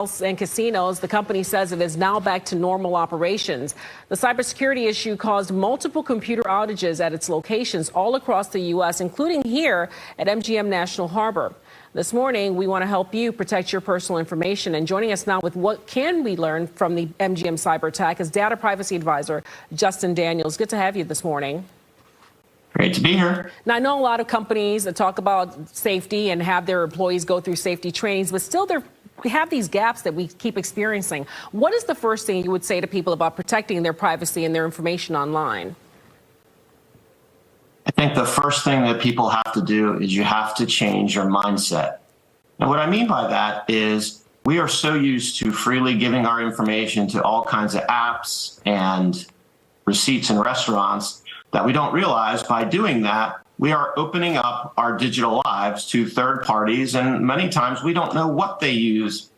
And casinos, the company says it is now back to normal operations. The cybersecurity issue caused multiple computer outages at its locations all across the U.S., including here at MGM National Harbor. This morning, we want to help you protect your personal information. And joining us now with what can we learn from the MGM cyber attack is data privacy advisor Justin Daniels. Good to have you this morning. Great to be here. Now, I know a lot of companies that talk about safety and have their employees go through safety trainings, but still we have these gaps that we keep experiencing. What is the first thing you would say to people about protecting their privacy and their information online? I think the first thing that people have to do is you have to change your mindset. And what I mean by that is we are so used to freely giving our information to all kinds of apps and receipts in restaurants that we don't realize by doing that, we are opening up our digital lives to third parties, and many times we don't know what they use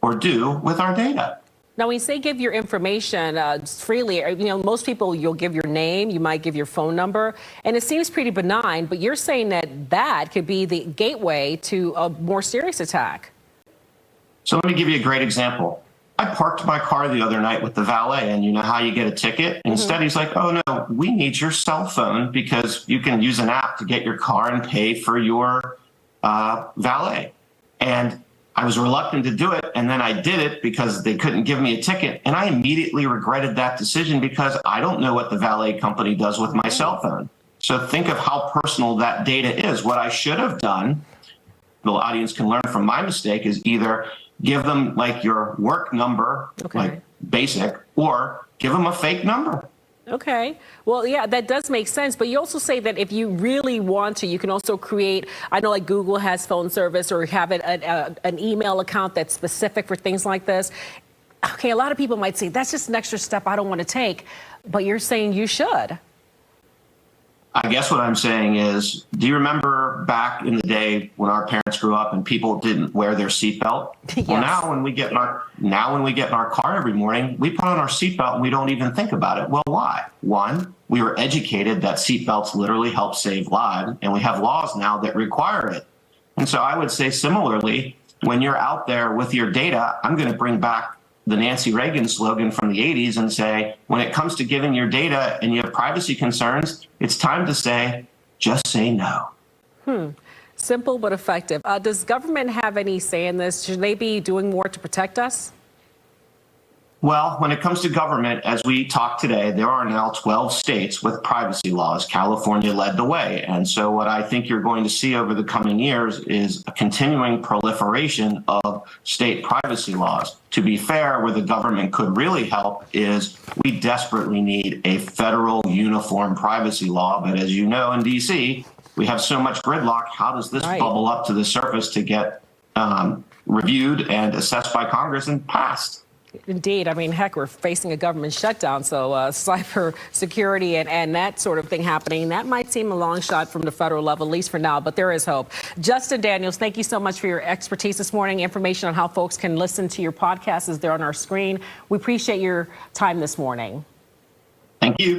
or do with our data. Now, when you say give your information freely, most people, you'll give your name, you might give your phone number, and it seems pretty benign, but you're saying that could be the gateway to a more serious attack. So let me give you a great example. I parked my car the other night with the valet, and you know how you get a ticket? Instead, he's like, oh, no, we need your cell phone because you can use an app to get your car and pay for your valet. And I was reluctant to do it, and then I did it because they couldn't give me a ticket. And I immediately regretted that decision because I don't know what the valet company does with my cell phone. So think of how personal that data is. What I should have done, the audience can learn from my mistake, is either give them like your work number, like basic, or give them a fake number. Okay. Well, yeah, that does make sense. But you also say that if you really want to, you can also create, I know like Google has phone service, or have an email account that's specific for things like this. Okay, a lot of people might say that's just an extra step I don't want to take, but you're saying you should. I guess what I'm saying is, do you remember back in the day when our parents grew up and people didn't wear their seatbelt? Yes. Well, now when we get in our car every morning, we put on our seatbelt and we don't even think about it. Well, why? One, we were educated that seatbelts literally help save lives, and we have laws now that require it. And so I would say similarly, when you're out there with your data, I'm going to bring back the Nancy Reagan slogan from the 80s and say, when it comes to giving your data and you have privacy concerns, it's time to say, just say no. Simple but effective. Does government have any say in this? Should they be doing more to protect us? Well, when it comes to government, as we talk today, there are now 12 states with privacy laws. California led the way. And so what I think you're going to see over the coming years is a continuing proliferation of state privacy laws. To be fair, where the government could really help is we desperately need a federal uniform privacy law. But as you know, in D.C., we have so much gridlock. How does this bubble up to the surface to get reviewed and assessed by Congress and passed? Indeed. I mean, heck, we're facing a government shutdown. So cyber security and that sort of thing happening, that might seem a long shot from the federal level, at least for now. But there is hope. Justin Daniels, thank you so much for your expertise this morning. Information on how folks can listen to your podcast is there on our screen. We appreciate your time this morning. Thank you.